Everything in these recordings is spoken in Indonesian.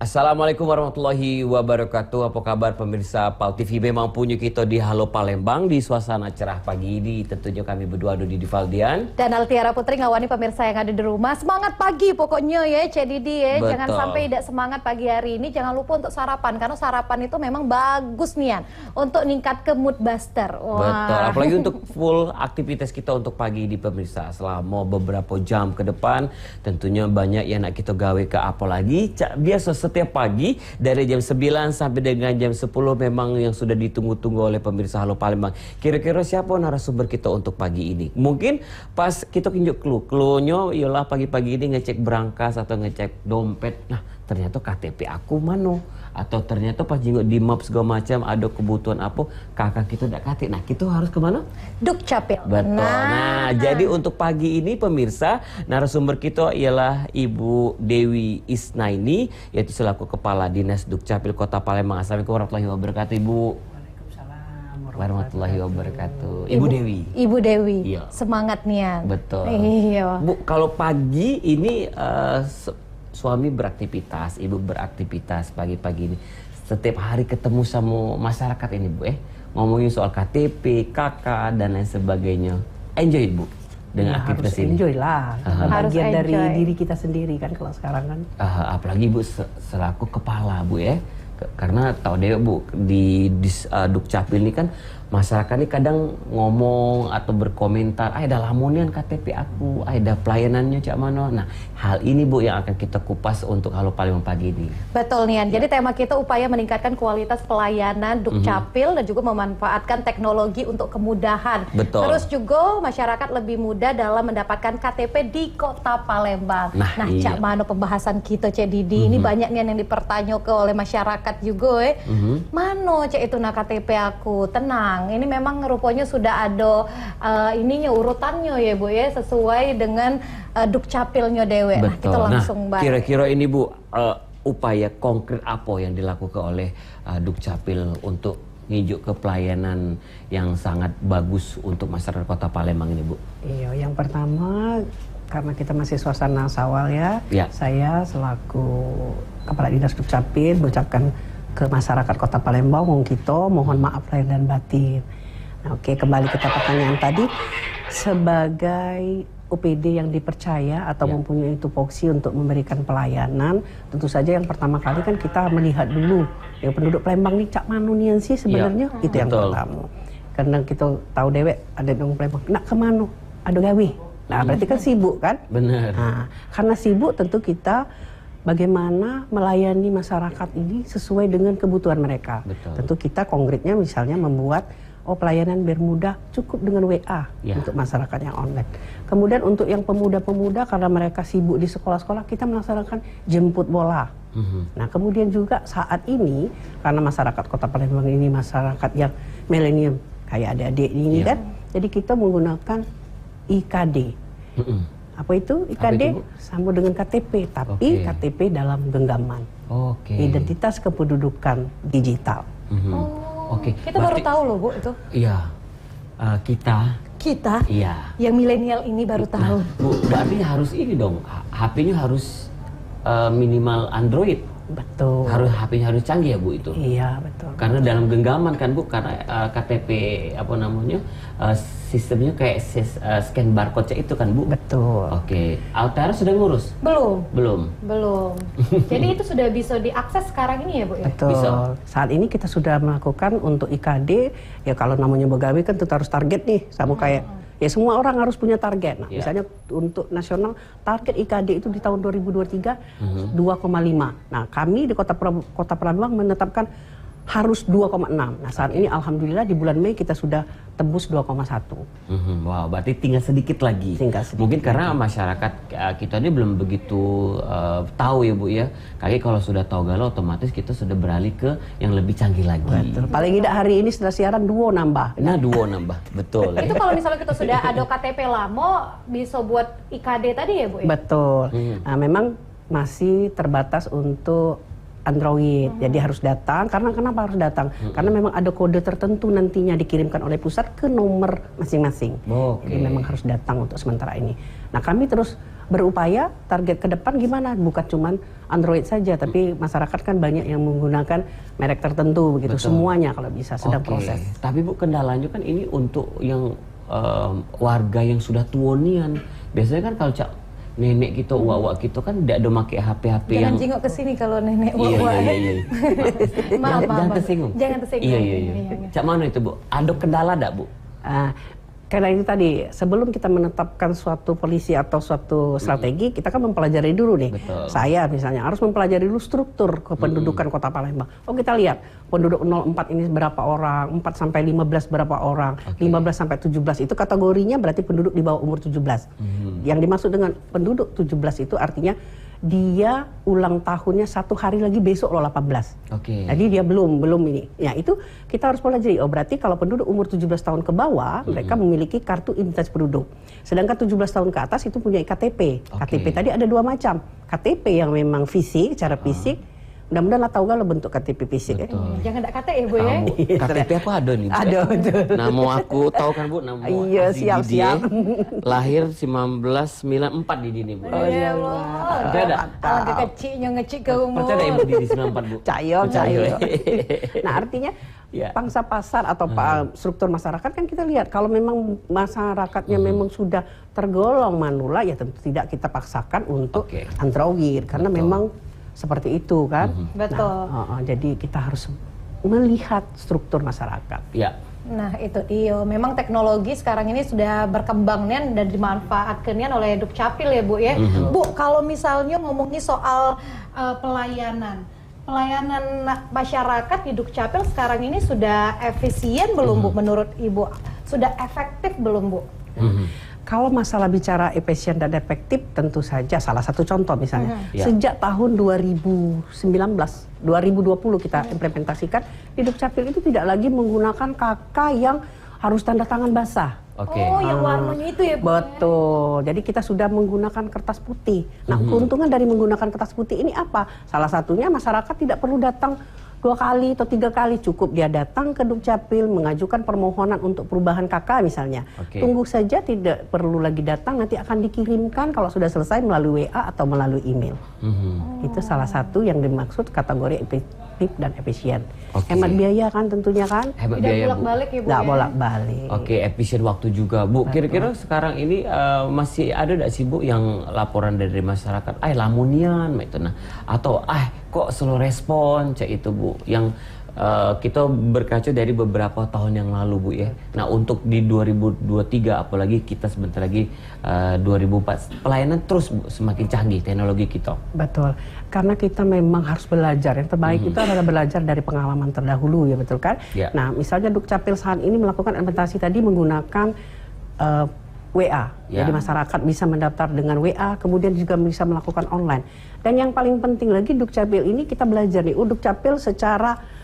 Assalamualaikum warahmatullahi wabarakatuh. Apa kabar pemirsa PAL TV? Memang punya kita di Halo Palembang di suasana cerah pagi ini. Tentunya kami berdua Dodi Valdian dan Altiara Putri ngawani pemirsa yang ada di rumah. Semangat pagi pokoknya ya Cik Didi ya. Betul. Jangan sampai tidak semangat pagi hari ini. Jangan lupa untuk sarapan karena sarapan itu memang bagus nih untuk ningkat ke mood buster. Wah. Betul. Apalagi untuk full aktivitas kita untuk pagi di pemirsa selama beberapa jam ke depan. Tentunya banyak yang nak kita gawe ke apalagi biasa setiap pagi dari jam 9 sampai dengan jam 10 memang yang sudah ditunggu-tunggu oleh pemirsa Halo Palembang. Kira-kira siapa narasumber kita untuk pagi ini? Mungkin pas kita tunjuk clue-nya ialah pagi-pagi ini ngecek berangkas atau ngecek dompet. Nah, ternyata KTP aku mano? Atau ternyata pas jenguk di map segala macam ada kebutuhan apa kakak kita tidak katik. Nah, kita harus kemana? Dukcapil. Betul. Nah, jadi untuk pagi ini pemirsa narasumber kita ialah Ibu Dewi Isnaini yaitu selaku Kepala Dinas Dukcapil Kota Palembang. Assalamualaikum warahmatullahi wabarakatuh, Ibu. Waalaikumsalam Warahmatullahi wabarakatuh. Ibu Dewi. Ibu Dewi. Iya. Semangat nian. Betul. Iya. Bu, kalau pagi ini suami beraktivitas, ibu beraktivitas pagi-pagi ini. Setiap hari ketemu sama masyarakat ini, Bu. Ngomongin soal KTP, KK, dan lain sebagainya. Enjoy, Bu, dengan aktivitas harus ini. enjoy lah. Harus Bagian dari enjoy. diri kita sendiri kan kalau sekarang kan. Apalagi Bu selaku kepala, Bu ya. Karena tahu deh Bu di Dukcapil ini kan masyarakat ini kadang ngomong atau berkomentar, ada lamunian KTP aku, ada pelayanannya cak mano. Nah, hal ini Bu yang akan kita kupas untuk Halo Palembang pagi ini. Betul Nian. Jadi tema kita upaya meningkatkan kualitas pelayanan Dukcapil dan juga memanfaatkan teknologi untuk kemudahan. Betul. Terus juga masyarakat lebih mudah dalam mendapatkan KTP di Kota Palembang. Nah, iya. Cak Mano pembahasan kita Cik Didi. Ini banyak Nian yang dipertanyakan oleh masyarakat juga. Mano Cik itu KTP aku? Tenang. Ini memang rupanya sudah ada ininya urutannya ya Bu ya sesuai dengan Dukcapilnya dewe. Nah, kita langsung bahas. Kira-kira ini Bu upaya konkret apa yang dilakukan oleh Dukcapil untuk nginjuk ke pelayanan yang sangat bagus untuk masyarakat Kota Palembang ini, Bu? Iya, yang pertama karena kita masih suasana sawal ya. Saya selaku Kepala Dinas Dukcapil mengucapkan ke masyarakat Kota Palembang, mohon maaf lahir dan batin. Nah, oke, kembali kita pertanyaan tadi, sebagai UPD yang dipercaya atau mempunyai tupoksi untuk memberikan pelayanan, tentu saja yang pertama kali kan kita melihat dulu yang penduduk Palembang nih cak manunian sih sebenarnya, itu yang pertama. Karena kita tahu dewek ada dong Palembang, nak kemana? Ada gawe. Nah, berarti kan sibuk kan? Benar. Nah, karena sibuk tentu kita bagaimana melayani masyarakat ini sesuai dengan kebutuhan mereka. Betul. Tentu kita konkretnya misalnya membuat pelayanan biar mudah cukup dengan WA untuk masyarakat yang online. Kemudian untuk yang pemuda-pemuda karena mereka sibuk di sekolah-sekolah kita melaksanakan jemput bola. Nah kemudian juga saat ini karena masyarakat Kota Palembang ini masyarakat yang milenium kayak adik-adik ini kan, jadi kita menggunakan IKD. Apa itu IKD? Sama dengan KTP, tapi KTP dalam genggaman. Identitas kependudukan digital. Kita baru tahu loh Bu itu. Iya. Kita. Iya. Yang milenial ini baru tahu. Bu, berarti harus ini dong. HP-nya harus minimal Android. Betul. HP-nya harus canggih ya Bu itu. Iya betul. Karena dalam genggaman kan Bu, karena KTP apa namanya sistemnya kayak scan barcode itu kan Bu. Betul. Altiara sudah ngurus? Belum. Jadi itu sudah bisa diakses sekarang ini ya Bu ya? Betul. Bisa. Saat ini kita sudah melakukan untuk IKD ya kalau namanya begawe kan kita harus target nih sama kayak ya semua orang harus punya target. Nah, misalnya untuk nasional target IKD itu di tahun 2023 2,5. Nah, kami di Kota Palembang menetapkan harus 2,6. Nah, saat ini alhamdulillah di bulan Mei kita sudah tembus 2,1. Wow, berarti tinggal sedikit lagi. Mungkin karena masyarakat kita ini belum begitu tahu ya Bu ya. Kali kalau sudah tahu galau otomatis kita sudah beralih ke yang lebih canggih lagi. Betul. Paling tidak hari ini setelah siaran 2 nambah. Nah, 2 nambah. Betul. Itu kalau misalnya kita sudah ada KTP lama bisa buat IKD tadi ya Bu ya? Betul. Nah, memang masih terbatas untuk Android, jadi harus datang. Karena kenapa harus datang? Karena memang ada kode tertentu nantinya dikirimkan oleh pusat ke nomor masing-masing. Jadi memang harus datang untuk sementara ini. Nah, kami terus berupaya target ke depan gimana? Bukan cuman Android saja, tapi masyarakat kan banyak yang menggunakan merek tertentu begitu. Semuanya kalau bisa sedang proses. Tapi Bu, kendalanya kan ini untuk yang warga yang sudah tuonian. Biasanya kan kalau nenek kita, uak-uak kita kan tidak ada pakai HP-HP yang... Jangan jingok ke sini kalau nenek uak-uak. Iya. Maaf. Jangan tersinggung. Jangan tersinggung. Iya. Cak mana itu Bu? Ada kendala enggak Bu? Karena itu tadi, sebelum kita menetapkan suatu polisi atau suatu strategi, kita kan mempelajari dulu nih. Betul. Saya misalnya harus mempelajari dulu struktur kependudukan Kota Palembang. Oh, kita lihat penduduk 04 ini berapa orang, 4 sampai 15 berapa orang, 15 sampai 17 itu kategorinya berarti penduduk di bawah umur 17. Yang dimaksud dengan penduduk 17 itu artinya dia ulang tahunnya 1 hari lagi besok loh 18. Jadi dia belum ini. Ya itu kita harus pelajari. Oh berarti kalau penduduk umur 17 tahun ke bawah mereka memiliki kartu identitas penduduk. Sedangkan 17 tahun ke atas itu punya KTP. KTP tadi ada 2 macam. KTP yang memang fisik, secara fisik. Mudah-mudahan lah tahu kalau bentuk KTP fisik. Jangan ada KTP ya Bu ya. KTP aku ada nih. Ada betul. Nama aku tahu kan Bu, nama iya, siap. Lahir 1994 di sini Bu. Oh ya Allah. Ada. Alangkah kecilnya ngecik ke umur. Percaya Ibu di 94 Bu. Cayo. Nah artinya pangsa pasar atau struktur masyarakat kan kita lihat kalau memang masyarakatnya memang sudah tergolong manula ya tentu tidak kita paksakan untuk Android karena memang seperti itu kan. Betul. Nah, jadi kita harus melihat struktur masyarakat. Ya. Nah itu dia, memang teknologi sekarang ini sudah berkembang dan dimanfaatkan oleh Dukcapil ya Bu ya. Bu, kalau misalnya ngomongin soal pelayanan masyarakat di Dukcapil sekarang ini sudah efisien belum Bu menurut Ibu? Sudah efektif belum Bu? Kalau masalah bicara efisien dan efektif tentu saja salah satu contoh misalnya sejak tahun 2019 2020 kita implementasikan di Dukcapil itu tidak lagi menggunakan KK yang harus tanda tangan basah. Oh, yang warnanya itu ya Bu? Betul. Jadi kita sudah menggunakan kertas putih. Nah, keuntungan dari menggunakan kertas putih ini apa? Salah satunya masyarakat tidak perlu datang 2 kali atau 3 kali, cukup dia datang ke Dukcapil mengajukan permohonan untuk perubahan KK misalnya. Tunggu saja, tidak perlu lagi datang, nanti akan dikirimkan kalau sudah selesai melalui WA atau melalui email. Itu salah satu yang dimaksud kategori efektif dan efisien. Hemat biaya kan tentunya kan? Hemat biaya bolak-balik ya Bu? Nggak bolak-balik. Efisien waktu juga Bu. Kira-kira sekarang ini masih ada nggak sih Bu yang laporan dari masyarakat, lamunian itu nah, atau kok slow respon cek itu Bu, yang kita berkaca dari beberapa tahun yang lalu Bu ya. Nah untuk di 2023 apalagi kita sebentar lagi 2004 pelayanan terus Bu, semakin canggih teknologi kita. Betul, karena kita memang harus belajar. Yang terbaik itu adalah belajar dari pengalaman terdahulu ya, betul kan? Nah misalnya Dukcapil saat ini melakukan implementasi tadi menggunakan WA. Jadi masyarakat bisa mendaftar dengan WA, kemudian juga bisa melakukan online. Dan yang paling penting lagi Dukcapil ini kita belajar nih, Dukcapil secara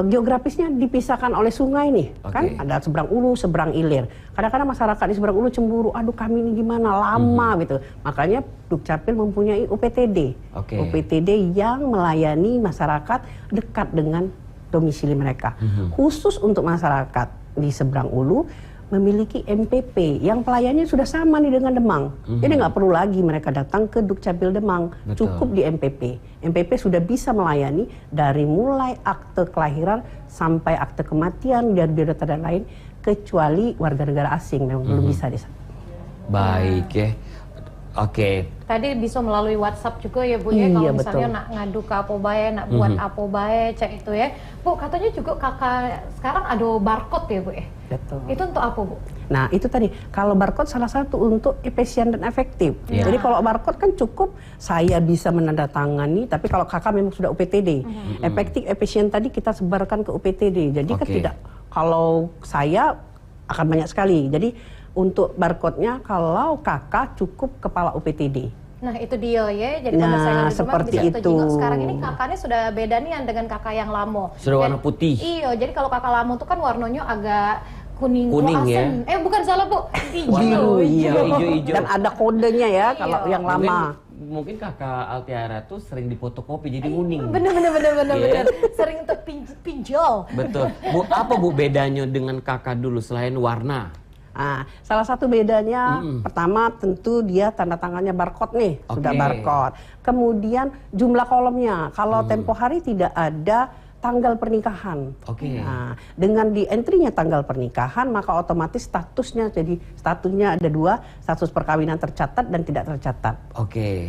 geografisnya dipisahkan oleh sungai nih, kan ada seberang Ulu, seberang Ilir. Kadang-kadang masyarakat di seberang Ulu cemburu, aduh kami ini gimana lama gitu. Makanya Dukcapil mempunyai UPTD, UPTD yang melayani masyarakat dekat dengan domisili mereka. Khusus untuk masyarakat di seberang Ulu memiliki MPP yang pelayannya sudah sama nih dengan Demang. Jadi nggak perlu lagi mereka datang ke Dukcapil Demang. Cukup di MPP. MPP sudah bisa melayani dari mulai akte kelahiran sampai akte kematian, biodata dan lain, kecuali warga negara asing memang belum bisa di sana. Baik ya. Tadi bisa melalui WhatsApp juga ya Bu ya, kalau misalnya nak ngadu ke apa bae, nak buat apa bae, cek itu ya. Bu, katanya juga kakak sekarang ada barcode ya Bu ya? Betul. Itu untuk apa Bu? Nah itu tadi, kalau barcode salah satu untuk efisien dan efektif. Jadi kalau barcode kan cukup saya bisa menandatangani, tapi kalau kakak memang sudah UPTD. Efektif, efisien tadi kita sebarkan ke UPTD. Jadi kan tidak, kalau saya akan banyak sekali. Jadi untuk barcode-nya kalau kakak cukup kepala UPTD. Nah itu dia ya, jadi kalau saya seperti bisa itu. Sekarang ini kakaknya sudah beda nih dengan kakak yang lama. Sudah warna putih. Iya, jadi kalau kakak lama itu kan warnanya agak kuning ya? Bukan salah Bu, hijau. Hijau. Dan ada kodenya ya kalau yang lama. mungkin kakak Altiara tuh sering difotokopi jadi kuning. Bener. Sering untuk pinjol. Betul. Bu, apa Bu bedanya dengan kakak dulu selain warna? Salah satu bedanya pertama tentu dia tanda tangannya barcode nih, sudah barcode. Kemudian jumlah kolomnya. Kalau tempo hari tidak ada tanggal pernikahan. Nah, dengan di entry-nya tanggal pernikahan maka otomatis statusnya jadi statusnya ada 2, status perkawinan tercatat dan tidak tercatat.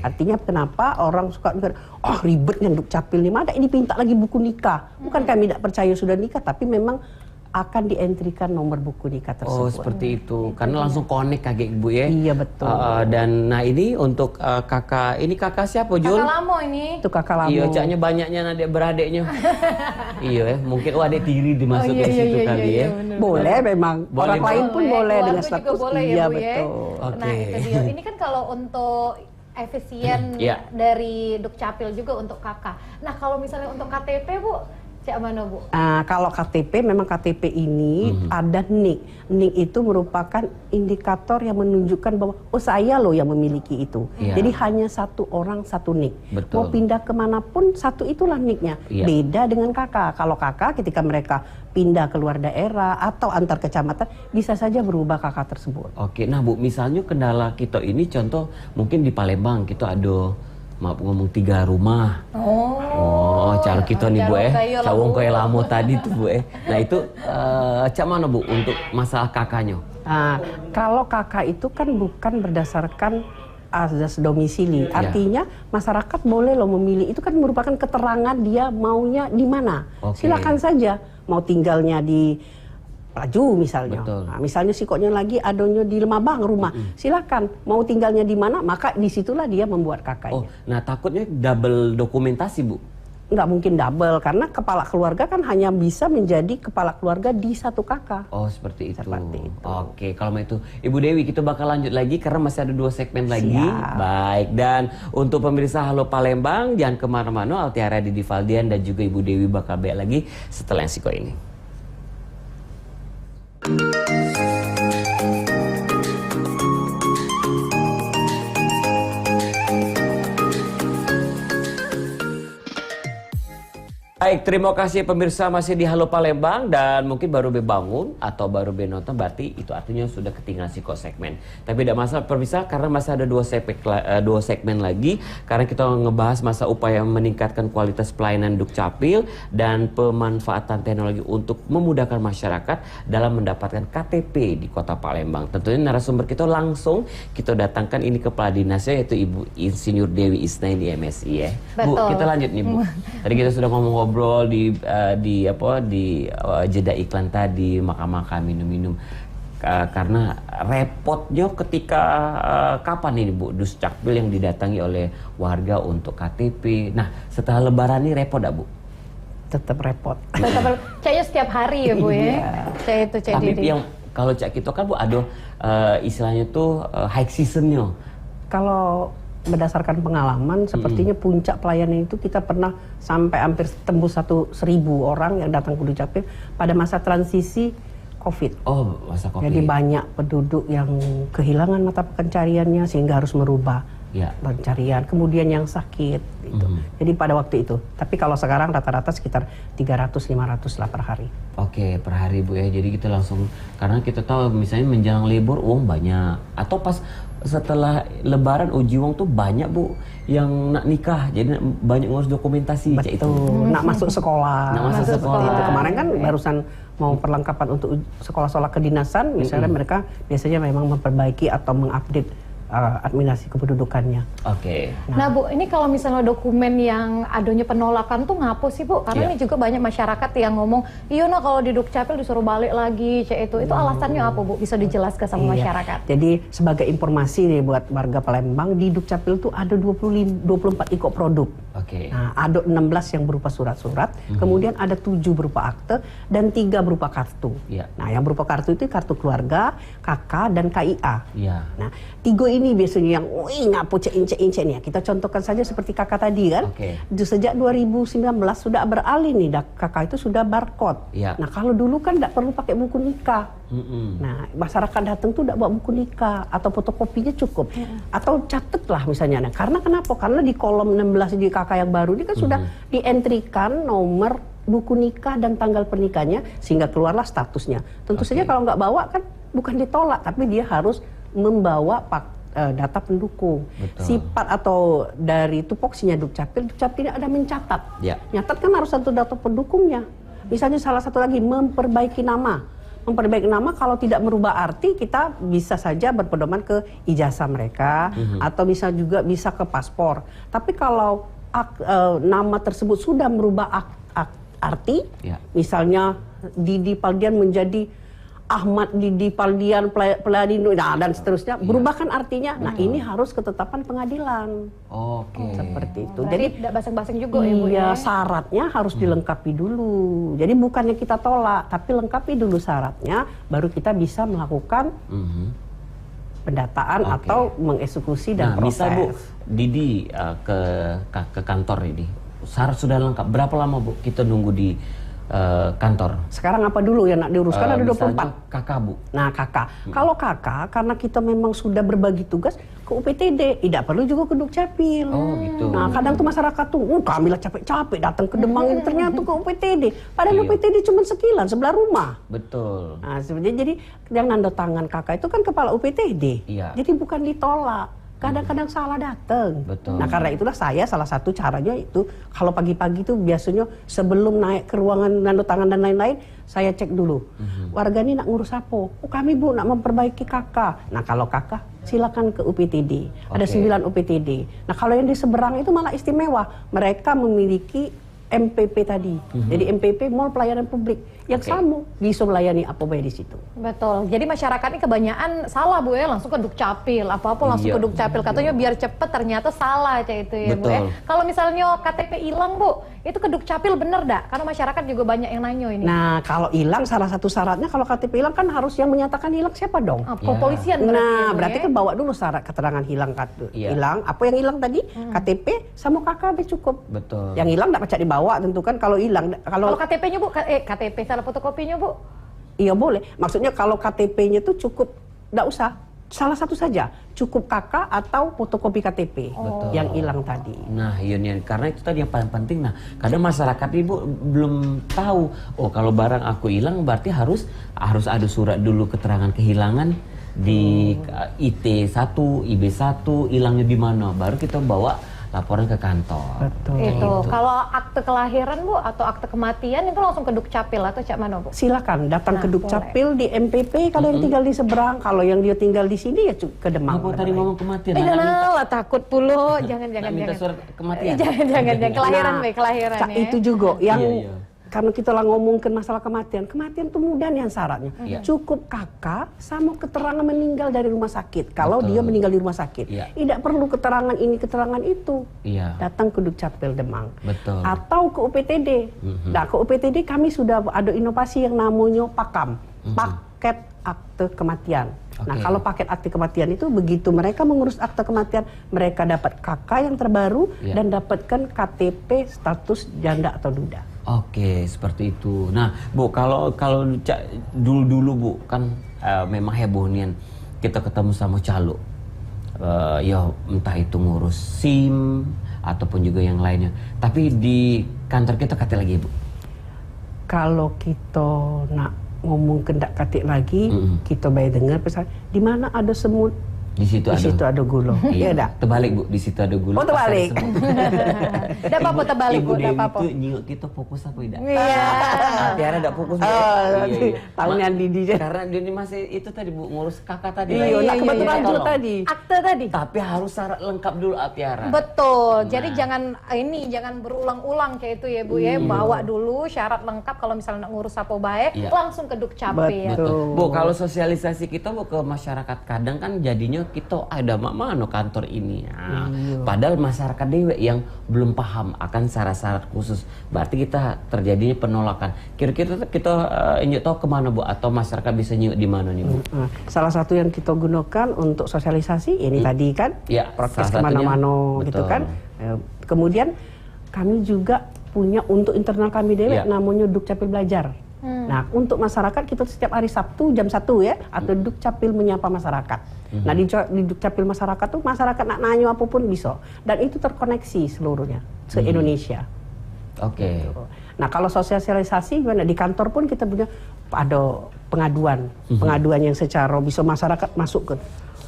Artinya kenapa orang suka mikir, oh ribetnya Dukcapil nih, mana ini pinta lagi buku nikah. Bukan kami tidak percaya sudah nikah, tapi memang akan dientrikan nomor buku nikah tersebut. Oh seperti itu, karena langsung connect kakek ibu ya. Iya betul. Dan nah ini untuk kakak, ini kakak siapa Jul? Kakak Lamo ini. Itu kakak Lamo. Iya, caknya banyaknya adik beradiknya. Iya ya, mungkin adik tiri dimasukin situ kali ya. Boleh memang. Boleh, orang lain pun boleh dengan Keluarga status juga boleh iya ya, Bu, betul. Nah itu dia. Ini kan kalau untuk efisien dari Dukcapil juga untuk kakak. Nah kalau misalnya untuk KTP Bu, cak mana Bu? Kalau KTP memang KTP ini ada NIK. NIK itu merupakan indikator yang menunjukkan bahwa oh saya loh yang memiliki itu. Jadi hanya satu orang satu NIK. Betul. Mau pindah kemanapun satu itulah NIK-nya. Beda dengan kakak. Kalau kakak ketika mereka pindah ke luar daerah atau antar kecamatan bisa saja berubah kakak tersebut. Nah Bu, misalnya kendala kita ini contoh mungkin di Palembang kita ada maaf ngomong 3 rumah. Cara kita nih Bu cawong kaya lamo tadi tuh Bu Nah itu cak mana Bu untuk masalah kakaknya? Kalau kakak itu kan bukan berdasarkan azas domisili. Artinya masyarakat boleh loh memilih. Itu kan merupakan keterangan dia maunya di mana. Silakan saja mau tinggalnya di Laju misalnya. Nah, misalnya sikoknya lagi adanya di Lemabang rumah. Silakan mau tinggalnya di mana, maka disitulah dia membuat kakaknya. Nah takutnya double dokumentasi Bu? Nggak mungkin double karena kepala keluarga kan hanya bisa menjadi kepala keluarga di satu kakak. Seperti itu. Kalau itu Ibu Dewi kita bakal lanjut lagi karena masih ada 2 segmen lagi. Baik, dan untuk pemirsa Halo Palembang jangan kemana-mana, Altiara Didi Valdian dan juga Ibu Dewi bakal balik lagi setelah yang siko ini. Baik, terima kasih pemirsa masih di Halo Palembang dan mungkin baru bangun atau baru nonton berarti itu artinya sudah ketinggalan siko segmen. Tapi tidak masalah pemirsa karena masih ada 2 segmen lagi karena kita ngebahas masa upaya meningkatkan kualitas pelayanan Dukcapil dan pemanfaatan teknologi untuk memudahkan masyarakat dalam mendapatkan KTP di Kota Palembang. Tentunya narasumber kita langsung kita datangkan ini kepala dinasnya yaitu Ibu Insinyur Dewi Isnaini di MSI ya. Bu, kita lanjut nih Bu. Tadi kita sudah ngobrol di jeda iklan tadi makan-makan minum-minum karena repotnya ketika kapan ini Bu Dukcapil yang didatangi oleh warga untuk KTP. Nah setelah Lebaran ini repot gak Bu? Tetap repot. Kayaknya setiap hari ya Bu ya. Tapi yang kalau cak kita kan Bu ada istilahnya tuh high seasonnya. Kalau berdasarkan pengalaman, sepertinya puncak pelayanan itu kita pernah sampai hampir tembus 1.000 orang yang datang ke Dukcapil pada masa transisi COVID. Masa COVID. Jadi banyak penduduk yang kehilangan mata pencariannya sehingga harus merubah pencarian. Kemudian yang sakit, gitu. Jadi pada waktu itu. Tapi kalau sekarang rata-rata sekitar 300-500 lah per hari. Per hari Bu ya. Jadi kita langsung karena kita tahu misalnya menjelang libur uang banyak atau pas setelah Lebaran uji uang tuh banyak Bu yang nak nikah, jadi banyak ngurus dokumentasi. Betul. Nak masuk sekolah. Itu kemarin kan barusan mau perlengkapan untuk sekolah-sekolah kedinasan, misalnya mereka biasanya memang memperbaiki atau mengupdate administrasi kependudukannya. Nah Bu, ini kalau misalnya dokumen yang adanya penolakan tuh ngapo sih Bu? Karena ini juga banyak masyarakat yang ngomong, iya nah kalau di Dukcapil disuruh balik lagi, itu alasannya apa Bu? Bisa dijelaskan sama masyarakat? Jadi sebagai informasi nih buat warga Palembang, di Dukcapil tuh ada 24 iko produk. Nah, ada 16 yang berupa surat-surat, kemudian ada 7 berupa akte dan 3 berupa kartu. Nah, yang berupa kartu itu kartu keluarga, KK dan KIA. Nah, 3 ini biasanya yang ngapo cek-cek nih. Kita contohkan saja seperti kakak tadi kan. Sejak 2019 sudah beralih nih, kakak itu sudah barcode. Nah, kalau dulu kan tidak perlu pakai buku nikah. Nah, masyarakat datang tuh tidak bawa buku nikah atau fotokopinya cukup. Atau catatlah misalnya. Nah, karena kenapa? Karena di kolom 16 di KK yang baru ini kan sudah dientrikan nomor buku nikah dan tanggal pernikahannya sehingga keluarlah statusnya. Tentu saja kalau nggak bawa kan bukan ditolak, tapi dia harus membawa data pendukung. Sifat atau dari tupoksinya Dukcapil ada mencatat. Nyatat kan harus satu data pendukungnya. Misalnya salah satu lagi memperbaiki nama. Memperbaiki nama kalau tidak merubah arti kita bisa saja berpedoman ke ijazah mereka atau bisa juga bisa ke paspor. Tapi kalau nama tersebut sudah merubah arti, misalnya Didi Paldian menjadi Ahmad Didi Paldian Peladino, dan seterusnya, berubahkan artinya. Nah, ini harus ketetapan pengadilan. Seperti itu. Jadi tidak basing-basing juga ya, Bu. Iya, syaratnya harus dilengkapi dulu. Jadi bukannya kita tolak, tapi lengkapi dulu syaratnya, baru kita bisa melakukan pendataan atau mengeksekusi dan proses. Misal Bu, Didi ke kantor ini, syarat sudah lengkap. Berapa lama Bu kita nunggu di kantor? Sekarang apa dulu yang nak diuruskan? Ada 24. Kakak Bu. Nah, kakak. Kalau kakak, karena kita memang sudah berbagi tugas ke UPTD, tidak perlu juga ke Dukcapil. Gitu. Nah, kadang tuh masyarakat tuh, kami lah capek-capek datang ke Demang ini, ternyata ke UPTD. Padahal UPTD cuma sekilan sebelah rumah. Betul. Nah, sebenarnya jadi yang nanda tangan kakak itu kan kepala UPTD. Jadi bukan ditolak. Kadang-kadang salah datang. Nah, karena itulah saya salah satu caranya itu kalau pagi-pagi itu biasanya sebelum naik ke ruangan nanda tangan dan lain-lain, saya cek dulu. Warga ini nak ngurus apa? Kami Bu nak memperbaiki kakak. Nah, kalau kakak silakan ke UPTD. Ada 9 UPTD. Nah, kalau yang di seberang itu malah istimewa. Mereka memiliki MPP tadi. Jadi MPP Mall Pelayanan Publik yang sama bisa melayani apa baik di situ. Betul. Jadi masyarakat ini kebanyakan salah Bu ya, langsung ke Dukcapil. Apa-apa langsung ke Dukcapil. Katanya biar cepet, ternyata salah itu ya Bu ya. Kalau misalnya KTP hilang Bu, itu ke Dukcapil bener dak? Karena masyarakat juga banyak yang nanya ini. Nah, kalau hilang salah satu syaratnya kalau KTP hilang kan harus yang menyatakan hilang siapa dong? Kepolisian berarti kan bawa dulu syarat keterangan hilang. Hilang, apa yang hilang tadi? KTP sama KKB cukup. Betul. Yang hilang enggak pacak dibawa tentu kan kalau hilang. Kalau KTP-nya Bu, KTP salah fotokopinya Bu? Iya boleh. Maksudnya kalau KTP-nya itu cukup, enggak usah. Salah satu saja, cukup KK atau fotokopi KTP yang hilang tadi. Nah, Yunian, karena itu tadi yang paling penting. Nah, kadang masyarakat Ibu belum tahu. Oh, kalau barang aku hilang berarti harus ada surat dulu keterangan kehilangan di IT1, IB1, hilangnya di mana. Baru kita bawa laporan ke kantor. Itu. Kalau akte kelahiran Bu atau akte kematian itu langsung ke Dukcapil atau cak mana Bu? Silakan datang ke Dukcapil di MPP kalau yang tinggal di seberang, kalau yang dia tinggal di sini ya ke Demang. Apa tadi ngomong kematian? Jangan takut puluh, jangan. Minta surat kematian. Jangan kelahiran kelahiran ya. Itu juga yang karena kita lah ngomongin masalah kematian tuh mudah nih syaratnya. Cukup kakak sama keterangan meninggal dari rumah sakit. Kalau dia meninggal di rumah sakit, tidak perlu keterangan ini, keterangan itu. Datang ke Dukcapil Demang. Atau ke UPTD. Nah, ke UPTD kami sudah ada inovasi yang namanya PAKAM, paket akte kematian. Nah, kalau paket akte kematian itu begitu mereka mengurus akte kematian, mereka dapat KK yang terbaru dan dapatkan KTP status janda atau duda. Oke, seperti itu. Nah, Bu, kalau dulu Bu kan memang heboh nih kita ketemu sama calo. Ya entah itu ngurus SIM ataupun juga yang lainnya. Tapi di kantor kita kate lagi, Bu. Kalau kita nak ngomong kendak katik lagi, kita baik dengar pesan di mana ada semut, di situ ada gula. Iya enggak? Terbalik Bu, di situ ada gula. Oh, terbalik. Enggak apa-apa terbalik Bu, enggak apa-apa. Itu nyuk kita fokus apa tidak? Iya. Tiara enggak fokus. Tahunnya Didi. Karena dia masih itu tadi Bu, ngurus kakak tadi. Iya, kebetulan itu tadi. Akte tadi. Tapi harus syarat lengkap dulu Tiara. Betul. Jadi jangan berulang-ulang kayak itu ya Bu ya. Bawa dulu syarat lengkap kalau misalnya nak ngurus apa baik, langsung ke Dukcapil. Betul. Bu, kalau sosialisasi kita Bu ke masyarakat kadang kan jadinya kita ada mana kantor ini. Nah, padahal masyarakat dewe yang belum paham akan syarat-syarat khusus. Berarti kita terjadinya penolakan. Kira-kira kita ingin tahu kemana Bu atau masyarakat bisa nyuk di mana nih Bu? Salah satu yang kita gunakan untuk sosialisasi ini tadi kan, prokes kemana-mana gitu kan. Kemudian kami juga punya untuk internal kami dewe namanya Dukcapil Belajar. Nah, untuk masyarakat kita setiap hari Sabtu jam 1 ya, atau Dukcapil menyapa masyarakat. Nah, di Dukcapil masyarakat tuh masyarakat nak nanya apapun bisa, dan itu terkoneksi seluruhnya se-Indonesia. Oke. Nah, kalau sosialisasi gimana? Di kantor pun kita punya ada pengaduan yang secara bisa masyarakat masuk ke,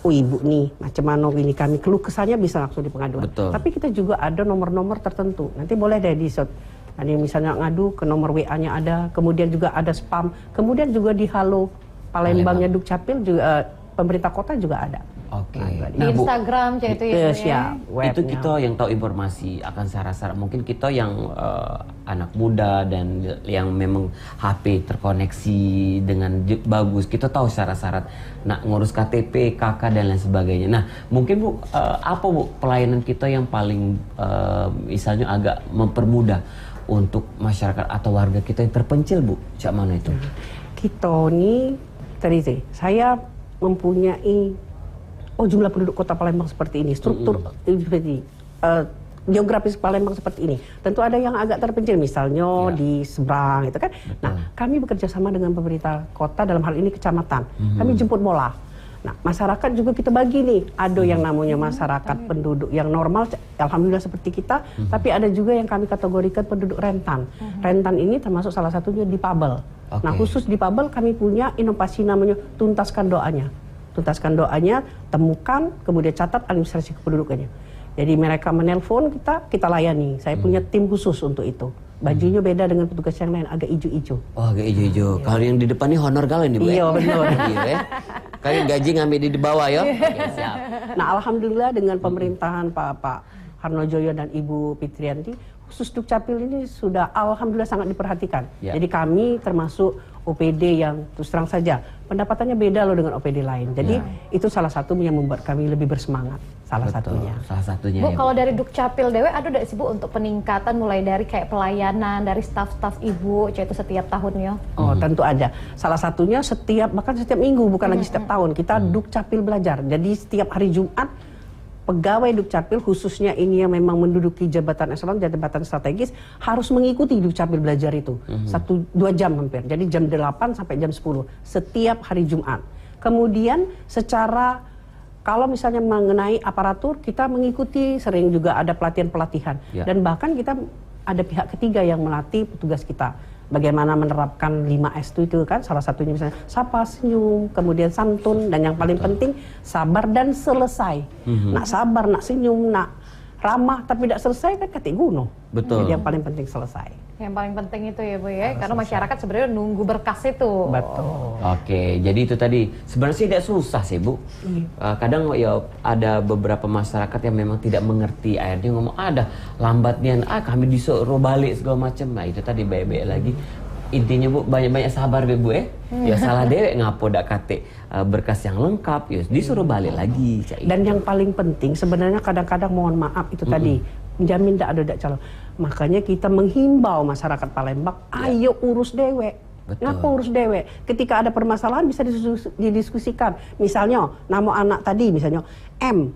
oh ibu nih macam mana ini kami keluh kesahnya bisa langsung di pengaduan. Betul. Tapi kita juga ada nomor-nomor tertentu. Nanti boleh deh di ada yang misalnya ngadu ke nomor WA-nya ada, kemudian juga ada spam, kemudian juga di Halo Palembangnya Dukcapil juga pemerintah kota juga ada. Oke. Di Instagram itu ya. Itu kita yang tahu informasi akan syarat-syarat. Mungkin kita yang anak muda dan yang memang HP terkoneksi dengan bagus, kita tahu syarat-syarat nak ngurus KTP, KK dan lain sebagainya. Nah, mungkin Bu, apa Bu pelayanan kita yang paling misalnya agak mempermudah untuk masyarakat atau warga kita yang terpencil, Bu? Cak mana itu? Kita nih tadi sih, saya mempunyai jumlah penduduk Kota Palembang seperti ini, struktur seperti geografis Palembang seperti ini. Tentu ada yang agak terpencil, misalnya di seberang itu kan. Betul. Nah, kami bekerja sama dengan pemerintah kota, dalam hal ini kecamatan. Kami jemput bola. Nah, masyarakat juga kita bagi nih. Ada yang namanya masyarakat penduduk yang normal, alhamdulillah seperti kita. Tapi ada juga yang kami kategorikan penduduk rentan. Rentan ini termasuk salah satunya difabel. Nah, khusus difabel kami punya inovasi namanya tuntaskan doanya. Tuntaskan doanya, temukan, kemudian catat administrasi kependudukannya. Jadi mereka menelpon kita layani. Saya punya tim khusus untuk itu. Bajunya beda dengan petugas yang lain, agak hijau-hijau. Oh, agak hijau-hijau. Kalau yang di depan ini honor kalian nih, Bu? Iya, benar. Iya, kalian gaji ngambil di bawah ya. Oke, siap. Nah, alhamdulillah dengan pemerintahan Pak Harnojoyo dan Ibu Fitrianti, khusus Dukcapil ini sudah alhamdulillah sangat diperhatikan. Jadi kami termasuk OPD yang terus terang saja pendapatannya beda loh dengan OPD lain. Jadi itu salah satu yang membuat kami lebih bersemangat. Salah satunya. Salah satunya. Bu, ya, kalau dari Dukcapil Dewe ada nggak sih Bu untuk peningkatan mulai dari kayak pelayanan dari staf-staf Ibu itu setiap tahunnya? Oh, tentu ada. Salah satunya bahkan setiap minggu, bukan lagi setiap tahun. Kita Dukcapil belajar. Jadi setiap hari Jumat pegawai Dukcapil khususnya ini yang memang menduduki jabatan eselon, jabatan strategis harus mengikuti Dukcapil belajar itu 1-2 jam hampir. Jadi jam 8 sampai jam 10 setiap hari Jumat. Kemudian secara kalau misalnya mengenai aparatur kita mengikuti, sering juga ada pelatihan-pelatihan dan bahkan kita ada pihak ketiga yang melatih petugas kita. Bagaimana menerapkan 5S itu kan salah satunya misalnya sapa, senyum, kemudian santun, dan yang paling penting sabar dan selesai. Nak sabar, nak senyum, nak ramah tapi tidak selesai kan kata gunung. Betul. Jadi yang paling penting selesai. Yang paling penting itu ya Bu ya, karena masyarakat sebenarnya nunggu berkas itu. Betul. Oke, jadi itu tadi sebenarnya sih tidak susah sih Bu. Kadang ya ada beberapa masyarakat yang memang tidak mengerti, akhirnya ngomong ada lambatnya, kami disuruh balik segala macam. Nah itu tadi baik-baik lagi. Intinya Bu banyak-banyak sabar Bu ya. Ya salah dewek ngapo dak kate berkas yang lengkap, ya disuruh balik lagi. Dan yang paling penting sebenarnya kadang-kadang mohon maaf itu tadi menjamin tidak ada calon. Makanya kita menghimbau masyarakat Palembang, ayo urus dewek. Ngapa urus dewek? Ketika ada permasalahan bisa didiskusikan. Misalnya nama anak tadi misalnya M.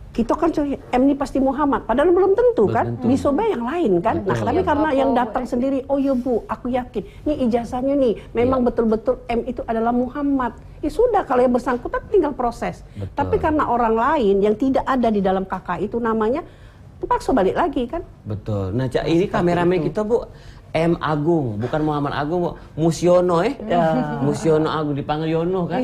Kita kan M ini pasti Muhammad, padahal belum tentu kan, bisa yang lain kan. Nah, tapi karena yang datang sendiri, oh iya Bu, aku yakin, ini ijazahnya nih, memang betul-betul M itu adalah Muhammad. Ya sudah, kalau yang bersangkutan tinggal proses. Tapi karena orang lain yang tidak ada di dalam KK itu namanya, terpaksa balik lagi kan. Betul. Nah, Cak, ini kameramen kita Bu, M Agung, bukan Muhammad Agung, Bu. Musiono Musiono Agung, dipanggil Yono kan.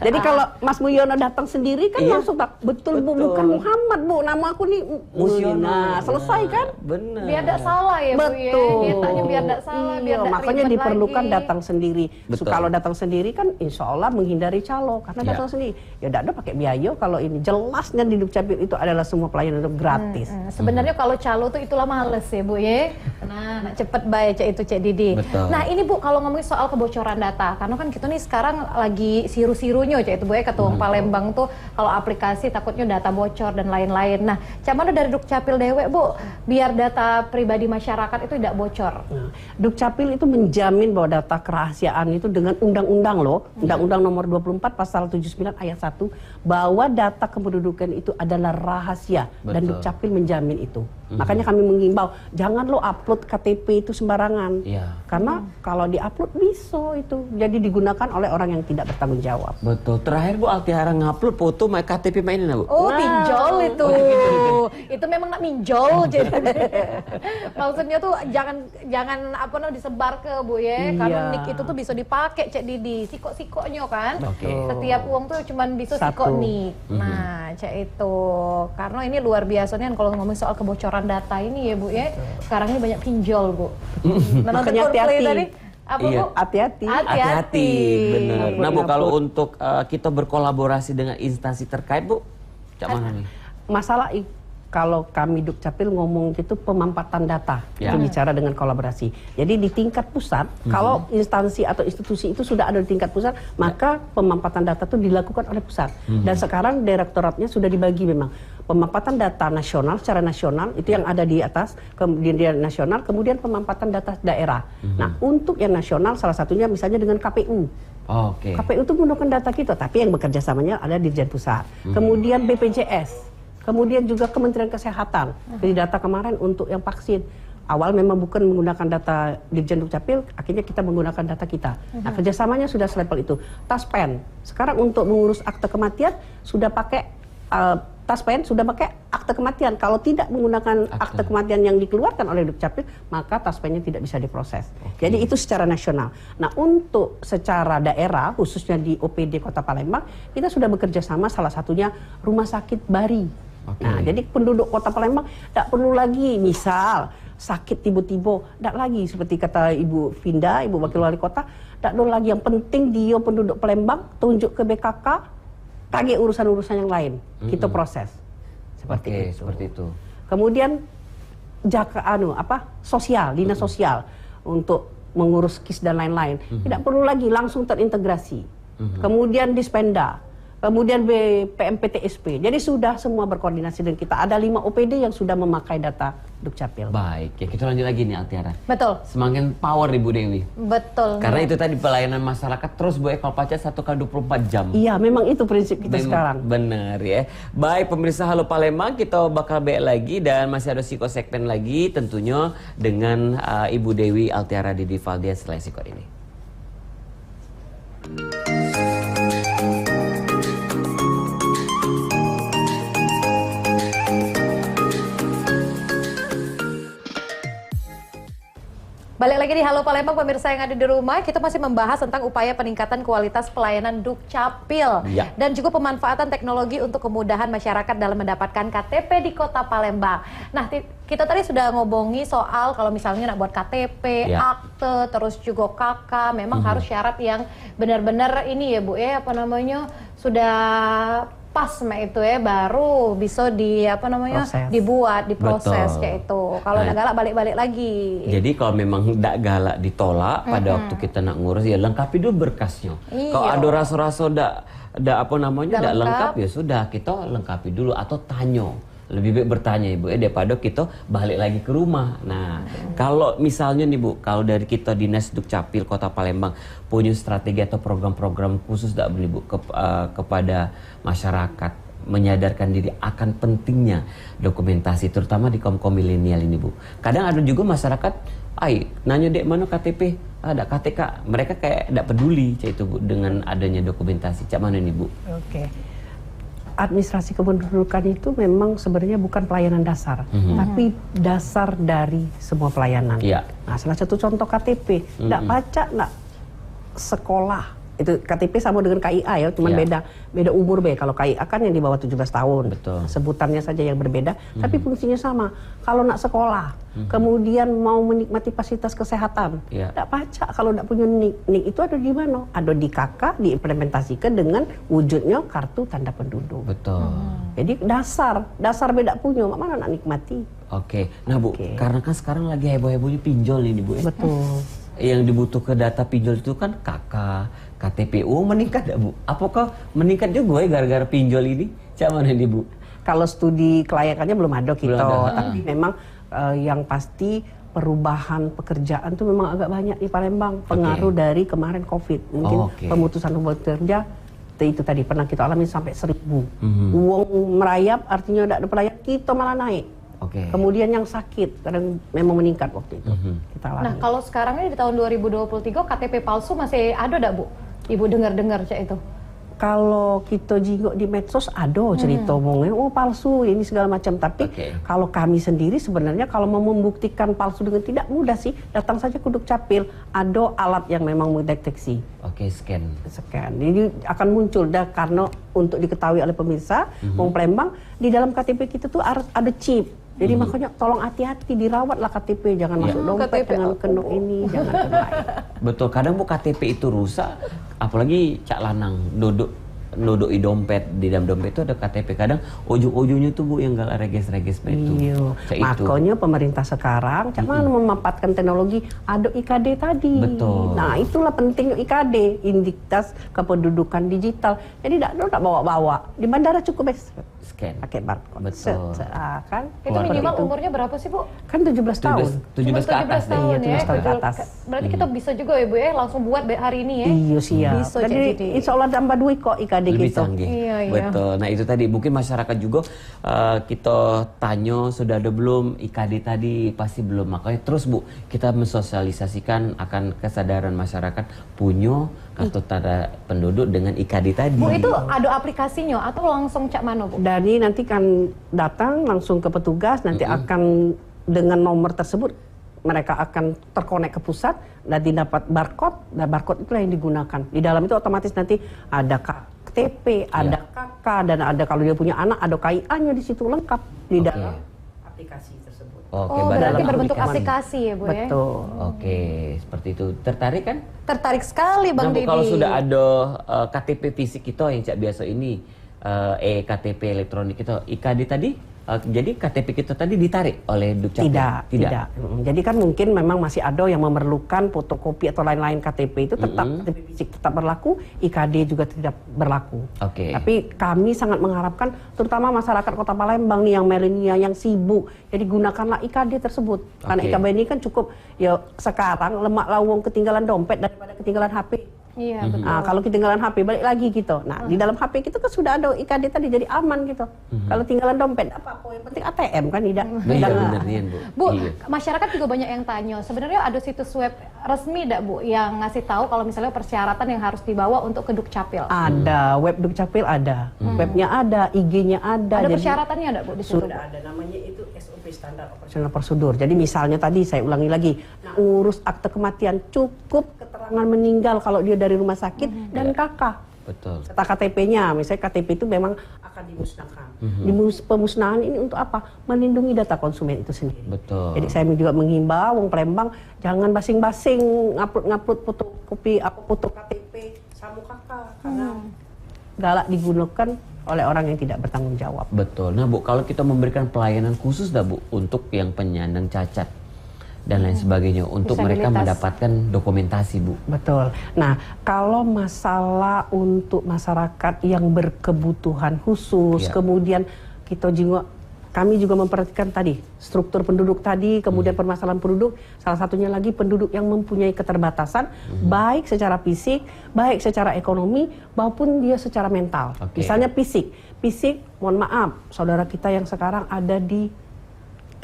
Jadi kalau Mas Muyono datang sendiri kan langsung tak betul Bu, bukan Muhammad Bu, nama aku nih Musiono. Nah, selesai kan? Benar. Biar tidak salah ya Bu ya. Dia biar tidak salah, biar tidak makanya ribet diperlukan lagi. datang sendiri. Kalau datang sendiri kan insya Allah menghindari calo karena datang sendiri. Ya tidak ada pakai biaya kalau ini jelasnya di Dukcapil itu adalah semua pelayanan itu gratis. Sebenarnya kalau calo tuh itulah males ya Bu ya. Nah, cepet baik itu Cek Didi. Betul. Nah ini Bu kalau ngomongin soal kebocoran data, karena kan kita nih sekarang lagi siru-sirunya Cek itu Bu ya, Ketua Palembang tuh kalau aplikasi takutnya data bocor dan lain-lain. Nah, cak mana dari Dukcapil Dewe Bu, biar data pribadi masyarakat itu tidak bocor? Nah, Dukcapil itu menjamin bahwa data kerahasiaan itu dengan undang-undang loh, Undang-Undang Nomor 24 Pasal 79 Ayat 1 bahwa data kependudukan itu adalah rahasia dan Dukcapil menjamin itu. Makanya kami mengimbau, jangan lo upload KTP itu sembarangan. Karena kalau di-upload bisa itu jadi digunakan oleh orang yang tidak bertanggung jawab. Betul. Terakhir Bu Altiara ngupload foto KTP mainin Bu. Oh, pinjol itu. Itu memang nak minjol jadi. Maksudnya tuh jangan apa namanya disebar ke Bu ya. Karena nik itu tuh bisa dipakai Cek Didi, sikok-sikoknya kan. Setiap uang tuh cuman bisa sikok nik. Nah, Cek itu. Karena ini luar biasa nih kalau ngomong soal kebocoran data ini ya Bu ya. Sekarang ini banyak pinjol Bu. Makanya hati-hati. Apa Bu? Hati-hati. Benar. Nah Bu, kalau untuk kita berkolaborasi dengan instansi terkait Bu, cak mana nih? Masalah kalau kami Dukcapil ngomong itu pemampatan data, itu bicara dengan kolaborasi. Jadi di tingkat pusat, kalau instansi atau institusi itu sudah ada di tingkat pusat, maka pemampatan data itu dilakukan oleh pusat. Dan sekarang direktoratnya sudah dibagi memang. Pemampatan data nasional secara nasional itu yang ada di atas, kemudian nasional, kemudian pemampatan data daerah. Nah, untuk yang nasional salah satunya misalnya dengan KPU. KPU itu menggunakan data kita, tapi yang bekerja samanya ada Dirjen Pusat. Kemudian BPJS. Kemudian juga Kementerian Kesehatan. Jadi data kemarin untuk yang vaksin. Awal memang bukan menggunakan data Dirjen Dukcapil, akhirnya kita menggunakan data kita. Nah, kerjasamanya sudah selevel itu. Taspen. Sekarang untuk mengurus akte kematian sudah pakai Taspen sudah pakai akte kematian. Kalau tidak menggunakan akte kematian yang dikeluarkan oleh Dukcapil, maka Taspennya tidak bisa diproses. Jadi itu secara nasional. Nah, untuk secara daerah, khususnya di OPD Kota Palembang, kita sudah bekerja sama salah satunya Rumah Sakit Bari. Nah, jadi penduduk Kota Palembang tidak perlu lagi misal sakit tiba-tiba, tidak lagi seperti kata Ibu Vinda, Ibu Wakil Wali Kota, tidak perlu lagi. Yang penting dia penduduk Palembang tunjuk ke BKK, tagih urusan-urusan yang lain, kita proses. Seperti itu. Kemudian sosial, dinas sosial untuk mengurus KIS dan lain-lain. Tidak perlu lagi langsung terintegrasi. Kemudian Dispenda. Kemudian PMPTSP. Jadi sudah semua berkoordinasi dengan kita. Ada 5 OPD yang sudah memakai data Dukcapil. Baik, ya kita lanjut lagi nih Altiara. Betul. Semakin power Ibu Dewi. Betul. Karena itu tadi pelayanan masyarakat terus Bu Ekol Paca 1x24 jam. Iya, memang itu prinsip kita sekarang. Benar ya. Baik pemirsa Halo Palembang, kita bakal balik lagi dan masih ada segmen lagi tentunya dengan Ibu Dewi Altiara Didi Valdian setelah sikot ini. Balik lagi di Halo Palembang, pemirsa yang ada di rumah, kita masih membahas tentang upaya peningkatan kualitas pelayanan Dukcapil dan juga pemanfaatan teknologi untuk kemudahan masyarakat dalam mendapatkan KTP di Kota Palembang. Nah, kita tadi sudah ngobongi soal kalau misalnya nak buat KTP, akte, terus juga KK, memang harus syarat yang benar-benar ini ya Bu ya, sudah pas itu ya, baru bisa dibuat, diproses kayak itu. Kalau udah galak balik-balik lagi. Jadi kalau memang tidak galak ditolak pada waktu kita nak ngurus, ya lengkapi dulu berkasnya. Kalau ada rasa-rasa tidak lengkap, ya sudah kita lengkapi dulu atau tanya. Lebih baik bertanya Ibu daripada kita balik lagi ke rumah. Nah, kalau misalnya nih Bu, kalau dari kita Dinas Dukcapil Kota Palembang punya strategi atau program-program khusus tidak boleh Bu kepada masyarakat menyadarkan diri akan pentingnya dokumentasi terutama di kaum milenial ini Bu. Kadang ada juga masyarakat nanya dek mana KTP, ada KTK, mereka kayak tidak peduli itu Bu dengan adanya dokumentasi. Cak mana nih Bu? Administrasi kependudukan itu memang sebenarnya bukan pelayanan dasar, tapi dasar dari semua pelayanan. Nah, salah satu contoh KTP, tidak baca, tidak sekolah. Itu KTP sama dengan KIA ya, cuma beda umur Kalau KIA kan yang di bawah 17 tahun. Sebutannya saja yang berbeda, tapi fungsinya sama. Kalau nak sekolah, kemudian mau menikmati fasilitas kesehatan, tidak baca kalau tidak punya NIK. NIK itu ada di mana? Ada di KK, diimplementasikan dengan wujudnya kartu tanda penduduk. Jadi dasar beda punya, mana nak nikmati. Nah Bu, karena kan sekarang lagi heboh-hebohnya pinjol ini Bu. Yang dibutuhkan data pinjol itu kan KK, KTP. Meningkat tidak Bu? Apakah meningkat juga ya gara-gara pinjol ini? Cak mana nih Bu? Kalau studi kelayakannya belum ada kita, tapi memang yang pasti perubahan pekerjaan itu memang agak banyak di Palembang. Pengaruh dari kemarin COVID. Mungkin pemutusan hubungan kerja itu tadi pernah kita alami sampai 1.000. Uang merayap artinya tidak ada pelayan, kita malah naik. Kemudian yang sakit kadang memang meningkat waktu itu. Kita alami. Nah, kalau sekarang ini di tahun 2023 KTP palsu masih ada enggak, Bu? Ibu dengar-dengar cak itu? Kalau kita jingok di medsos ada cerita ngomongnya oh palsu ini segala macam, tapi kalau kami sendiri sebenarnya kalau mau membuktikan palsu dengan tidak mudah sih, datang saja ke Dukcapil, ada alat yang memang mendeteksi. Scan. Jadi akan muncul dah, karena untuk diketahui oleh pemirsa Wong Palembang di dalam KTP kita tuh harus ada chip. Jadi makanya tolong hati-hati, dirawatlah KTP, jangan masuk dompet, KTP jangan kena ini, jangan kena itu. Betul, kadang Bu KTP itu rusak, apalagi cak lanang duduk i dompet, di dalam dompet itu ada KTP, kadang ujung-ujungnya tuh Bu yang gak reges-reges itu. Iya. Makanya pemerintah sekarang cak mana memanfaatkan teknologi ada IKD tadi. Betul. Nah, itulah penting IKD, Identitas Kependudukan Digital. Jadi tidak bawa-bawa. Di bandara cukup scan. Pakai barcode. Betul. Kan? Itu minimal umurnya berapa sih, Bu? Kan 17 tahun. 17 ke atas deh. Iya, 17 tahun ke atas. Berarti kita bisa juga ya, Bu ya, langsung buat hari ini ya. Iya, siap. Bisa jadi insya Allah tambah duit kok IKD Lebih gitu. canggih. Iya. Betul. Nah, itu tadi mungkin masyarakat juga kita tanya sudah ada belum IKD tadi, pasti belum. Makanya terus Bu, kita mensosialisasikan akan kesadaran masyarakat punya kartu tanda penduduk dengan IKD tadi. Bu, itu ada aplikasinya atau langsung cak mana, Bu? Dari nanti kan datang langsung ke petugas, nanti akan dengan nomor tersebut mereka akan terkonek ke pusat dan didapat barcode. Dan barcode itulah yang digunakan. Di dalam itu otomatis nanti ada KTP, ada KK, dan ada kalau dia punya anak ada KIA-nya di situ lengkap di dalam aplikasi tersebut. Berarti berbentuk aplikasi ya, Bu ya? Betul. Seperti itu. Tertarik kan? Tertarik sekali, Bang Didi. Kalau sudah ada KTP fisik kita yang cak biasa ini, KTP elektronik itu, IKD tadi, jadi KTP kita tadi ditarik oleh Dukcapil? Tidak. Jadi kan mungkin memang masih ada yang memerlukan fotokopi atau lain-lain KTP itu tetap KTP fisik tetap berlaku, IKD juga tidak berlaku. Tapi kami sangat mengharapkan terutama masyarakat Kota Palembang nih yang milenial yang sibuk, jadi gunakanlah IKD tersebut. Karena IKD ini kan cukup ya sekarang lemak lawang ketinggalan dompet daripada ketinggalan HP. Iya, betul. Nah, kalau ketinggalan HP balik lagi gitu. Nah, di dalam HP kita kan sudah ada IKD tadi jadi aman gitu. Kalau tinggalan dompet apa yang penting ATM kan tidak. Iya benar Bu. Bu, masyarakat juga banyak yang tanya. Sebenarnya ada situs web resmi enggak, Bu, yang ngasih tahu kalau misalnya persyaratan yang harus dibawa untuk ke Dukcapil? Ada, web Dukcapil ada. Webnya ada, IG-nya ada. Ada persyaratannya enggak, Bu, di situ? Sudah ada, namanya itu SOP Standar Operasional Prosedur. Jadi misalnya tadi saya ulangi lagi, ngurus akte kematian cukup keterangan meninggal kalau dia dari rumah sakit dan KK. Betul. Serta KTP-nya, misalnya KTP itu memang akan dimusnahkan. Pemusnahan ini untuk apa? Melindungi data konsumen itu sendiri. Betul. Jadi saya juga menghimbau Wong Palembang jangan basing-basing ngupload fotokopi foto KTP sama KK karena galak digunakan oleh orang yang tidak bertanggung jawab. Betul. Nah Bu, kalau kita memberikan pelayanan khusus dah Bu untuk yang penyandang cacat dan lain sebagainya untuk mereka mendapatkan dokumentasi Bu. Betul. Nah, kalau masalah untuk masyarakat yang berkebutuhan khusus, kemudian kami juga memperhatikan tadi struktur penduduk tadi, kemudian permasalahan penduduk, salah satunya lagi penduduk yang mempunyai keterbatasan, baik secara fisik, baik secara ekonomi, maupun dia secara mental. Misalnya fisik, mohon maaf, saudara kita yang sekarang ada di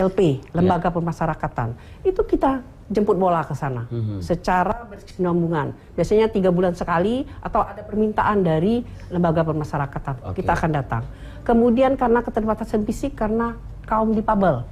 LP, Lembaga Pemasyarakatan, itu kita jemput bola ke sana secara berkesinambungan. Biasanya 3 bulan sekali atau ada permintaan dari Lembaga Pemasyarakatan, kita akan datang. Kemudian karena keterbatasan fisik, karena kaum difabel,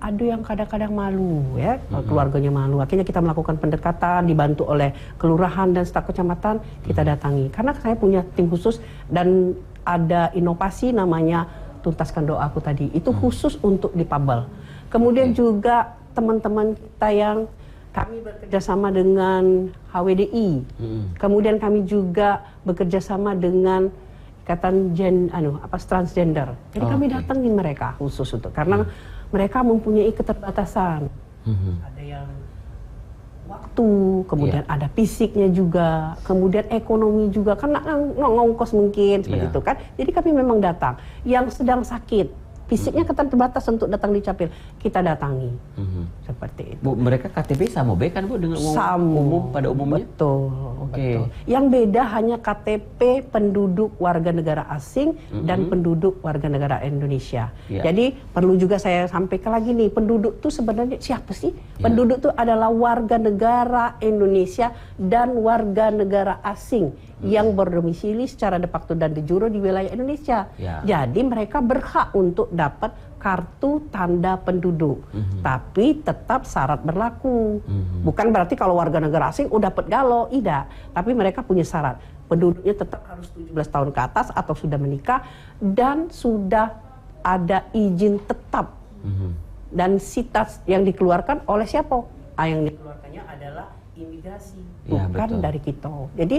ada yang kadang-kadang malu ya, keluarganya malu. Akhirnya kita melakukan pendekatan, dibantu oleh kelurahan dan staf kecamatan, kita datangi. Karena saya punya tim khusus dan ada inovasi namanya Tuntaskan Doaku tadi, itu khusus untuk difabel. Kemudian juga teman-teman kita yang kami bekerja sama dengan HWDI, kemudian kami juga bekerja sama dengan Ikatan Transgender. Jadi kami datangin mereka khusus untuk karena mereka mempunyai keterbatasan. Ada yang waktu, kemudian ada fisiknya juga, kemudian ekonomi juga, kan ngongkos mungkin seperti itu kan. Jadi kami memang datang. Yang sedang sakit, fisiknya kita terbatas untuk datang di Dukcapil, kita datangi. Seperti itu. Bu, mereka KTP sama B kan Bu dengan umum pada umumnya? Betul. Oke. Betul. Yang beda hanya KTP penduduk warga negara asing dan penduduk warga negara Indonesia. Jadi perlu juga saya sampaikan lagi nih, penduduk itu sebenarnya siapa sih? Penduduk itu adalah warga negara Indonesia dan warga negara asing yang berdomisili secara de facto dan de jure di wilayah Indonesia. Jadi mereka berhak untuk dapat kartu tanda penduduk, tapi tetap syarat berlaku. Bukan berarti kalau warga negara asing udah dapat galo, tidak. Tapi mereka punya syarat. Penduduknya tetap harus 17 tahun ke atas atau sudah menikah dan sudah ada izin tetap. Dan sitas yang dikeluarkan oleh siapa? Yang dikeluarkannya adalah imigrasi, bukan dari kita. Jadi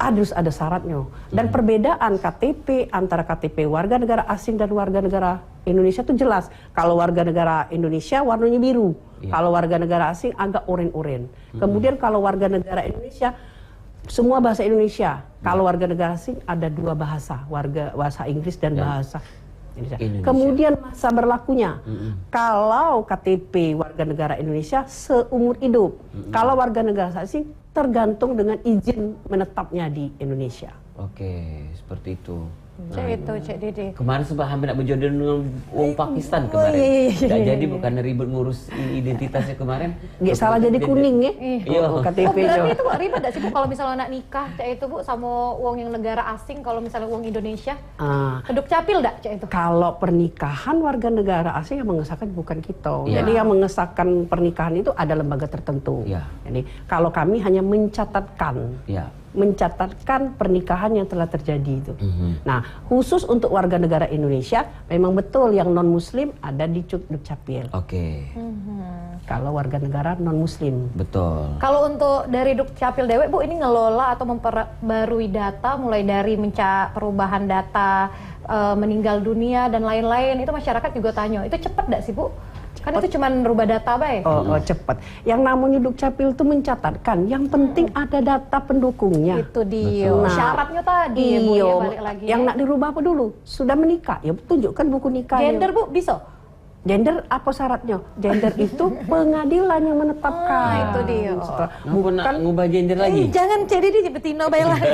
harus ada syaratnya. Dan perbedaan KTP antara KTP warga negara asing dan warga negara Indonesia itu jelas. Kalau warga negara Indonesia warnanya biru, kalau warga negara asing agak oranye-oranye. Kemudian kalau warga negara Indonesia semua bahasa Indonesia. Kalau warga negara asing ada 2 bahasa, bahasa Inggris dan bahasa Indonesia. Kemudian masa berlakunya. Kalau KTP warga negara Indonesia seumur hidup. Kalau warga negara asing tergantung dengan izin menetapnya di Indonesia. Oke, seperti itu. Cek Dede. Kemarin sempat hampir nak berjodoh dengan wong Pakistan kemarin. Tidak jadi bukan ribet ngurus identitasnya kemarin. Nggak salah jadi kuning ya. Iya. KTP Berarti itu ribet gak sih Bu kalau misalnya nak nikah cek itu Bu sama wong yang negara asing, kalau misalnya wong Indonesia? Ke Dukcapil gak cek itu? Kalau pernikahan warga negara asing yang mengesahkan bukan kita. Jadi yang mengesahkan pernikahan itu ada lembaga tertentu. Jadi kalau kami hanya mencatatkan. Mencatatkan pernikahan yang telah terjadi itu. Nah, khusus untuk warga negara Indonesia, memang betul yang non Muslim ada di Dukcapil. Kalau warga negara non Muslim. Betul. Kalau untuk dari Dukcapil Dewek Bu, ini ngelola atau memperbarui data mulai dari perubahan data meninggal dunia dan lain-lain, itu masyarakat juga tanya, itu cepat gak sih Bu? Kan itu cuma rubah data baik. Cepat. Yang namanya Dukcapil itu mencatatkan. Yang penting ada data pendukungnya. Itu dia. Syaratnya tadi Bu, ya balik lagi. Yang nak dirubah apa dulu? Sudah menikah, ya tunjukkan buku nikahnya. Gender Bu, bisa? Gender apa syaratnya? Gender itu pengadilan yang menetapkan. Itu dia. Bukan ngubah gender lagi. Jangan jadi di betina baik lagi.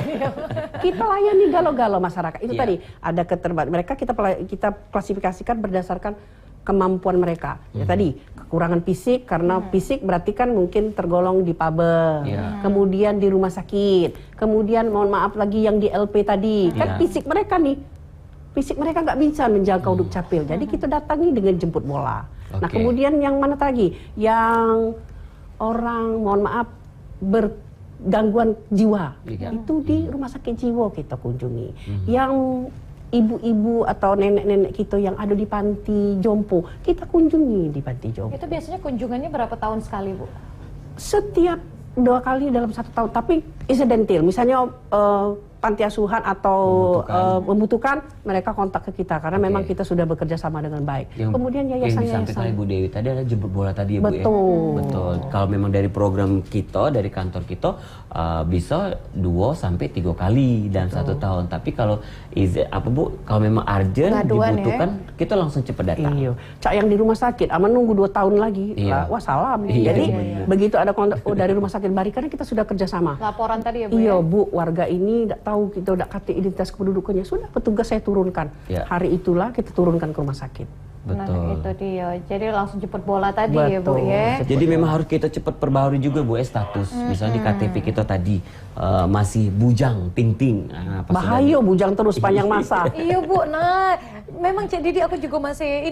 Kita layani galau-galau masyarakat. Itu tadi ada keterbatasan. Mereka kita klasifikasikan berdasarkan kemampuan mereka. Ya tadi kekurangan fisik, karena fisik berarti kan mungkin tergolong difabel. Kemudian di rumah sakit. Kemudian mohon maaf lagi yang di LP tadi. Kan fisik mereka nih. Fisik mereka nggak bisa menjangkau Dukcapil. Jadi kita datangi dengan jemput bola. Nah, kemudian yang mana lagi? Yang orang mohon maaf bergangguan jiwa. Itu di rumah sakit jiwa kita kunjungi. Yang ibu-ibu atau nenek-nenek kita yang ada di panti jompo, kita kunjungi di panti jompo. Itu biasanya kunjungannya berapa tahun sekali Bu? Setiap 2 kali dalam 1 tahun, tapi insidental. Misalnya panti asuhan atau membutuhkan, mereka kontak ke kita karena memang kita sudah bekerja sama dengan baik. Kemudian yayasan-yayasan. Yang disampaikan Ibu Dewi tadi adalah jemput bola tadi ya Bu. Betul. Kalau memang dari program kita, dari kantor kita bisa 2 sampai 3 kali dalam 1 tahun. Tapi kalau kalau memang urgent dibutuhkan, kita langsung cepat datang. Cak yang di rumah sakit, nunggu 2 tahun lagi. Wah salam. Jadi begitu ada kontak dari rumah sakit Bari, karena kita sudah kerjasama. Laporan tadi ya Bu. Iya Bu, warga ini tidak tahu kita udah kartu identitas kependudukannya, sudah petugas saya turunkan. Hari itulah kita turunkan ke rumah sakit. Nah itu dia, jadi langsung jemput bola tadi ya Bu ya. Jadi memang harus kita cepat perbaharui juga Bu status. Misalnya di KTP kita tadi masih bujang, ting-ting. Bahaya bujang terus panjang masa. Iya Bu, nah memang Cik Didi aku juga masih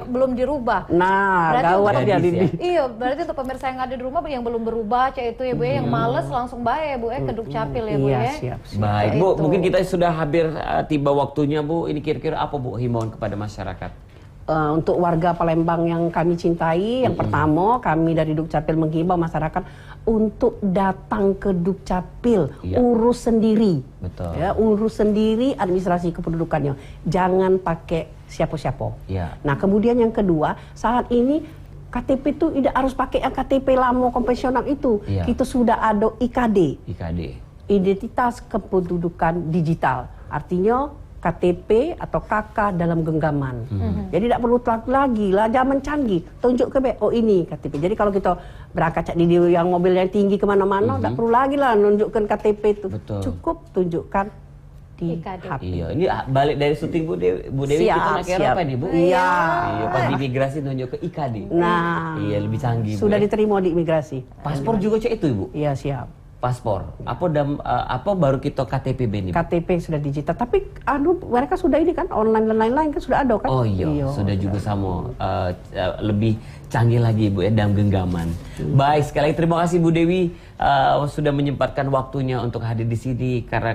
belum dirubah. Nah, gawat ya Didi. Iya, berarti untuk pemirsa yang ada di rumah yang belum berubah Cik itu ya Bu ya, yang males langsung baik Bu ya ke Dukcapil ya Bu ya. Siap. Baik Bu, mungkin kita sudah hampir tiba waktunya Bu. Ini kira-kira apa Bu himbauan kepada masyarakat? Untuk warga Palembang yang kami cintai, yang pertama kami dari Dukcapil menghimbau masyarakat untuk datang ke Dukcapil, urus sendiri. Betul. Ya, urus sendiri administrasi kependudukannya. Jangan pakai siapa-siapa. Nah, kemudian yang kedua, saat ini KTP itu tidak harus pakai yang KTP lama konvensional itu. Kita sudah ada IKD. Identitas kependudukan digital. Artinya KTP atau KK dalam genggaman. Jadi tidak perlu lagi lah, zaman canggih. Tunjuk ke oh ini KTP. Jadi kalau kita berangkat Cak Didi yang mobil yang tinggi kemana-mana, tidak perlu lagi lah nunjukkan KTP itu. Betul. Cukup tunjukkan di IKD. HP. Iya, ini balik dari syuting Bu Dewi Siap, kita nak ke Eropa nih Bu. Iya. Iya, pas di imigrasi nunjuk ke IKD. Nah, Iya, lebih canggih Bu. sudah Ya. diterima di imigrasi. Paspor juga cek itu Ibu. Iya siap. Paspor. Apa baru kita KTP nih? Bu? KTP sudah digital, tapi mereka sudah ini kan online dan lain-lain kan sudah ada kan? Oh iya, sudah juga sama lebih canggih lagi Bu ya dalam genggaman. Baik, sekali lagi terima kasih Bu Dewi sudah menyempatkan waktunya untuk hadir di sini karena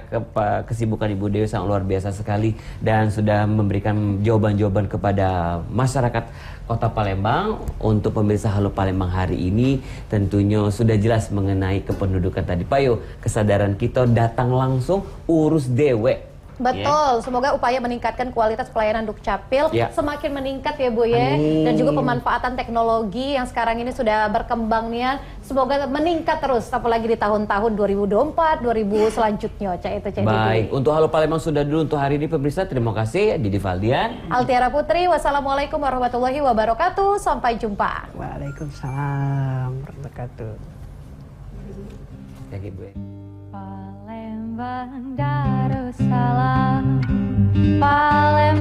kesibukan Ibu Dewi sangat luar biasa sekali dan sudah memberikan jawaban-jawaban kepada masyarakat Kota Palembang. Untuk pemirsa Halo Palembang hari ini tentunya sudah jelas mengenai kependudukan tadi. Payo, kesadaran kita datang langsung urus dewek. Betul, semoga upaya meningkatkan kualitas pelayanan Dukcapil semakin meningkat ya Bu ya. Dan juga pemanfaatan teknologi yang sekarang ini sudah berkembang nih ya. Semoga meningkat terus apalagi di tahun-tahun 2024, 2000 selanjutnya. Baik, untuk Halo Palembang sudah dulu untuk hari ini pemirsa. Terima kasih Didi Valdian. Altiara Putri, wassalamualaikum warahmatullahi wabarakatuh. Sampai jumpa. Waalaikumsalam warahmatullahi wabarakatuh. Ya, Bu. Palembang Darussalam, Palembang.